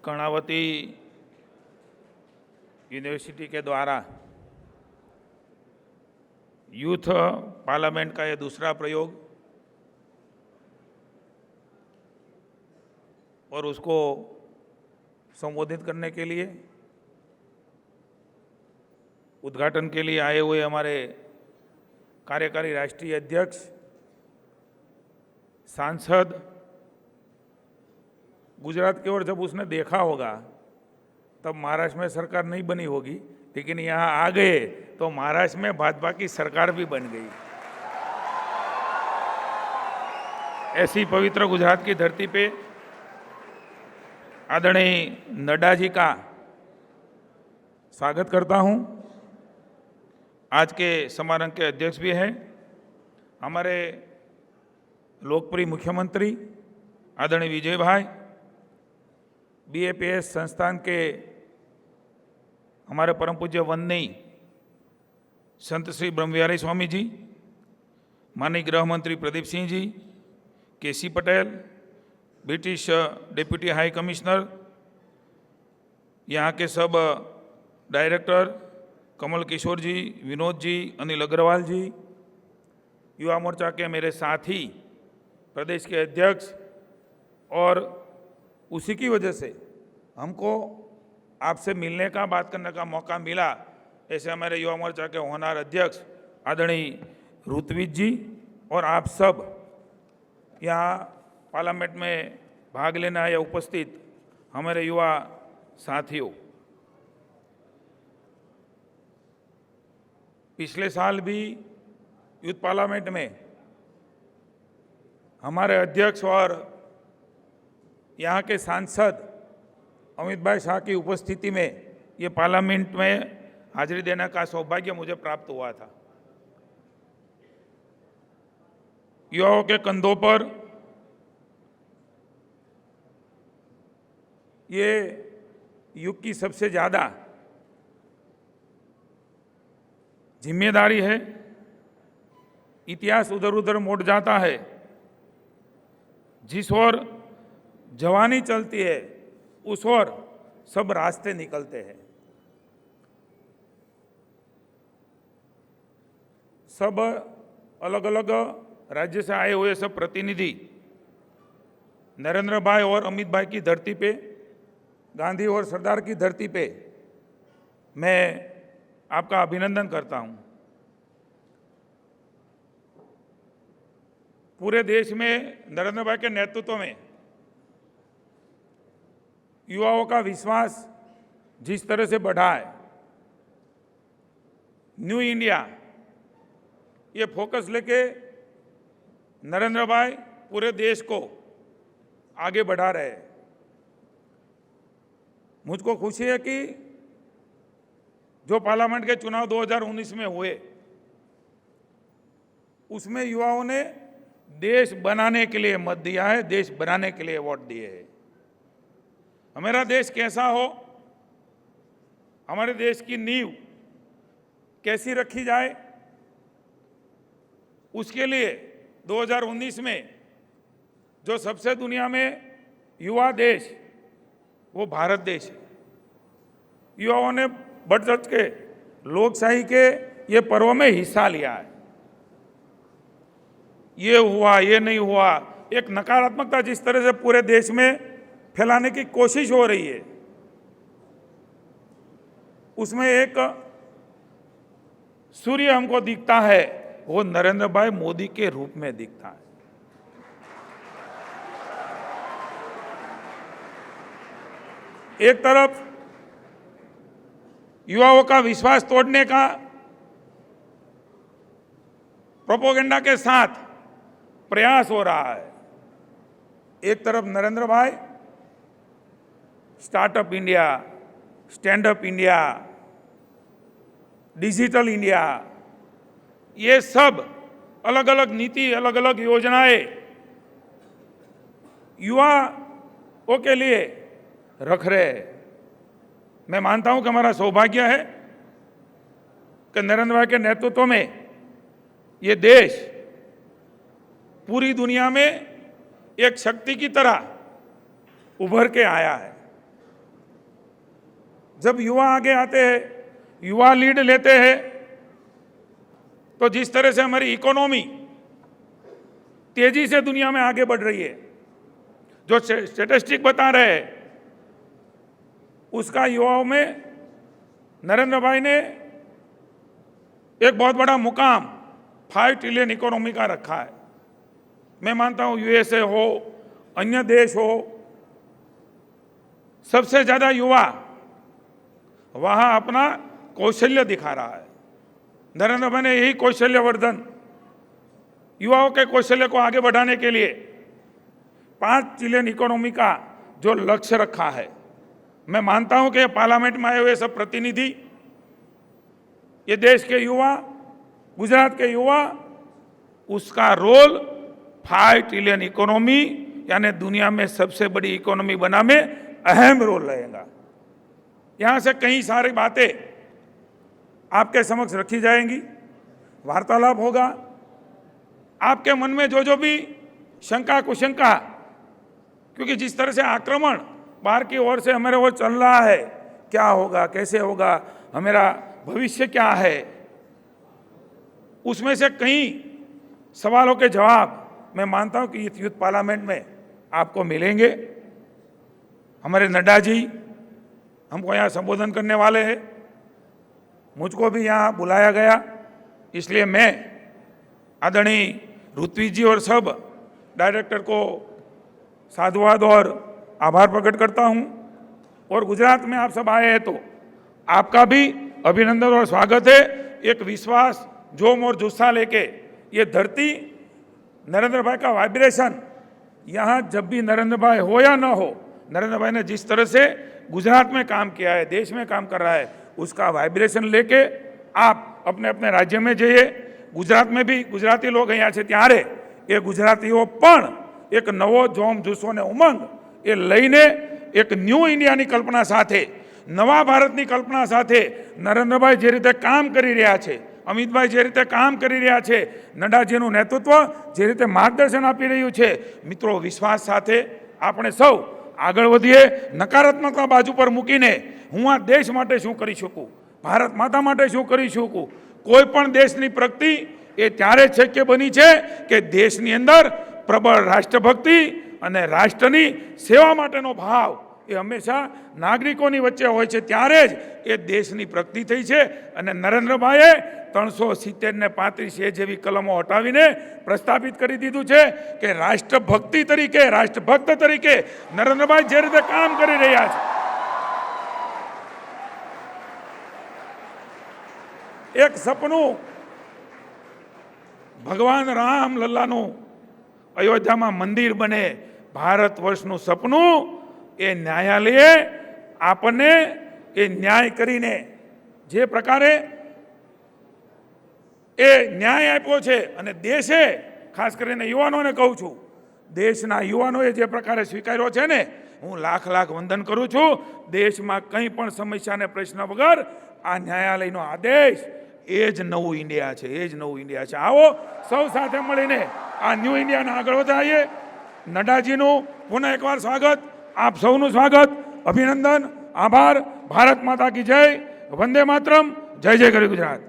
Karnavati university के द्वारा youth parliament का यह दूसरा प्रयोग और उसको संबोधित करने के लिए उद्घाटन के लिए आए हुए हमारे कार्यकारी राष्ट्रीय अध्यक्ष सांसद गुजरात की ओर जब उसने देखा होगा तब महाराष्ट्र में सरकार नहीं बनी होगी, लेकिन यहाँ आ गए तो महाराष्ट्र में भाजपा की सरकार भी बन गई। ऐसी पवित्र गुजरात की धरती पे आदरणीय नड्डा जी का स्वागत करता हूँ। आज के समारोह के अध्यक्ष भी हैं हमारे लोकप्रिय मुख्यमंत्री आदरणीय विजय भाई, BAPS संस्थान के हमारे परम पूज्य वंदनीय संत श्री ब्रह्मविहारी स्वामी जी, माननीय गृह मंत्री Pradeep Singh ji, KC Patel, British deputy high commissioner, यहाँ के सब डायरेक्टर कमल किशोर जी, विनोद जी, अनिल अग्रवाल जी, युवा मोर्चा के मेरे साथी प्रदेश के अध्यक्ष, और उसी की वजह से हमको आपसे मिलने का, बात करने का मौका मिला। ऐसे हमारे युवा मोर्चा के होनहार अध्यक्ष आदरणीय ऋत्विज जी और आप सब यहाँ पार्लियामेंट में भाग लेने आए उपस्थित हमारे युवा साथियों, पिछले साल भी यूथ पार्लियामेंट में हमारे अध्यक्ष और यहाँ के सांसद अमित भाई शाह की उपस्थिति में ये पार्लियामेंट में हाजिरी देने का सौभाग्य मुझे प्राप्त हुआ था। युवाओं के कंधों पर ये युग की सबसे ज़्यादा जिम्मेदारी है। इतिहास उधर उधर मोड़ जाता है, जिस ओर जवानी चलती है उस ओर सब रास्ते निकलते हैं। सब अलग अलग राज्य से आए हुए सब प्रतिनिधि नरेंद्र भाई और अमित भाई की धरती पे, गांधी और सरदार की धरती पे मैं आपका अभिनंदन करता हूं। पूरे देश में नरेंद्र भाई के नेतृत्व में युवाओं का विश्वास जिस तरह से बढ़ा है, न्यू इंडिया ये फोकस लेके नरेंद्र भाई पूरे देश को आगे बढ़ा रहे हैं। मुझको खुशी है कि जो पार्लियामेंट के चुनाव 2019 में हुए उसमें युवाओं ने देश बनाने के लिए मत दिया है, देश बनाने के लिए वोट दिए हैं। हमारा देश कैसा हो, हमारे देश की नींव कैसी रखी जाए, उसके लिए 2019 में जो सबसे दुनिया में युवा देश वो भारत देश है। युवाओं ने बढ़ चढ़ के लोकशाही के ये पर्व में हिस्सा लिया है। ये हुआ, ये नहीं हुआ, एक नकारात्मकता जिस तरह से पूरे देश में फैलाने की कोशिश हो रही है, उसमें एक सूर्य हमको दिखता है, वो नरेंद्र भाई मोदी के रूप में दिखता है। एक तरफ युवाओं का विश्वास तोड़ने का प्रोपोगेंडा के साथ प्रयास हो रहा है, एक तरफ नरेंद्र भाई startup India, stand up India, digital India, ये सब अलग अलग नीति, अलग अलग योजनाएं युवाओं के लिए रख रहे हैं। मैं मानता हूं कि हमारा सौभाग्य है कि नरेंद्र भाई के नेतृत्व में ये देश पूरी दुनिया में एक शक्ति की तरह उभर के आया है। जब युवा आगे आते हैं, युवा लीड लेते हैं, तो जिस तरह से हमारी इकोनॉमी तेजी से दुनिया में आगे बढ़ रही है, जो स्टैटिस्टिक बता रहे हैं, उसका युवाओं में नरेंद्र भाई ने एक बहुत बड़ा मुकाम 5 ट्रिलियन इकोनॉमी का रखा है। मैं मानता हूं यूएसए हो, अन्य देश हो, सबसे ज्यादा युवा वहां अपना कौशल्य दिखा रहा है। नरेंद्र भाई ने यही कौशल्यवर्धन, युवाओं के कौशल्य को आगे बढ़ाने के लिए 5 ट्रिलियन इकोनॉमी का जो लक्ष्य रखा है, मैं मानता हूं कि पार्लियामेंट में आए हुए सब प्रतिनिधि, ये देश के युवा, गुजरात के युवा, उसका रोल 5 ट्रिलियन इकोनॉमी यानी दुनिया में सबसे बड़ी इकोनॉमी बनाने में अहम रोल रहेगा। यहां से कई सारी बातें आपके समक्ष रखी जाएंगी, वार्तालाप होगा। आपके मन में जो जो भी शंका कुशंका, क्योंकि जिस तरह से आक्रमण बाहर की ओर से हमारे ओर चल रहा है, क्या होगा, कैसे होगा, हमारा भविष्य क्या है, उसमें से कई सवालों के जवाब मैं मानता हूं कि इस यूथ पार्लियामेंट में आपको मिलेंगे। हमारे नड्डा जी हमको यहाँ संबोधन करने वाले हैं, मुझको भी यहाँ बुलाया गया, इसलिए मैं आदरणीय ऋत्विज जी और सब डायरेक्टर को साधुवाद और आभार प्रकट करता हूँ। और गुजरात में आप सब आए हैं तो आपका भी अभिनंदन और स्वागत है। एक विश्वास, जोम और जुस्सा लेके ये धरती, नरेंद्र भाई का वाइब्रेशन, यहाँ जब भी नरेंद्र भाई हो या ना हो, नरेंद्र भाई ने जिस तरह से गुजरात में काम किया है, देश में काम कर रहा है, उसका वाइब्रेशन लेके आप अपने अपने राज्य में जाइए। गुजरात में भी गुजराती लोग અહીંયા છે ત્યારે એ ગુજરાતીઓ પણ એક નવો જોમ જુસ્સો ને ઉમંગ એ લઈને એક ન્યૂ ઇન્ડિયાની કલ્પના સાથે, નવા ભારતની કલ્પના સાથે નરેન્દ્રભાઈ જે રીતે કામ કરી રહ્યા છે, અમિતભાઈ જે રીતે કામ કરી રહ્યા છે, નડ્ડાજીનું નેતૃત્વ જે રીતે માર્ગદર્શન આપી રહ્યું છે, મિત્રો વિશ્વાસ સાથે આપણે સૌ આગળ વધીએ। નકારાત્મકતા બાજુ પર મૂકીને હું આ દેશ માટે શું કરી શકું, ભારત માતા માટે શું કરી શકું, કોઈ પણ દેશની પ્રગતિ એ ત્યારે શક્ય બની છે કે દેશની અંદર પ્રબળ રાષ્ટ્રભક્તિ અને રાષ્ટ્રની સેવા માટેનો ભાવ એ હંમેશા નાગરિકોની વચ્ચે હોય છે, ત્યારે જ એ દેશની પ્રગતિ થઈ છે। અને નરેન્દ્રભાઈએ 370 ને 35 જેવી કલમો હટાવીને પ્રસ્થાપિત કરી દીધું છે કે રાષ્ટ્રભક્તિ તરીકે, રાષ્ટ્રભક્ત તરીકે નરેન્દ્રભાઈ જે રીતે કામ કરી રહ્યા છે, એક સપનું ભગવાન રામ લલ્લાનું અયોધ્યામાં મંદિર બને, ભારત વર્ષનું સપનું એ ન્યાયાલયે આપણને એ ન્યાય કરીને જે પ્રકારે એ ન્યાય આપ્યો છે, અને દેશે ખાસ કરીને યુવાનોને કહું છું, દેશના યુવાનોએ જે પ્રકારે સ્વીકાર્યો છે ને, હું લાખ લાખ વંદન કરું છું। દેશમાં કંઈ પણ સમસ્યા ને પ્રશ્ન વગર આ ન્યાયાલયનો આદેશ એ જ નવું ઇન્ડિયા છે, એ જ નવું ઇન્ડિયા છે। આવો સૌ સાથે મળીને આ ન્યૂ ઇન્ડિયાને આગળ વધારીએ। નડ્ડાજીનું પુનઃ એકવાર સ્વાગત, આપ સૌનું સ્વાગત, અભિનંદન, આભાર। ભારત માતા કી જય, વંદે માતરમ, જય જય ગરી ગુજરાત।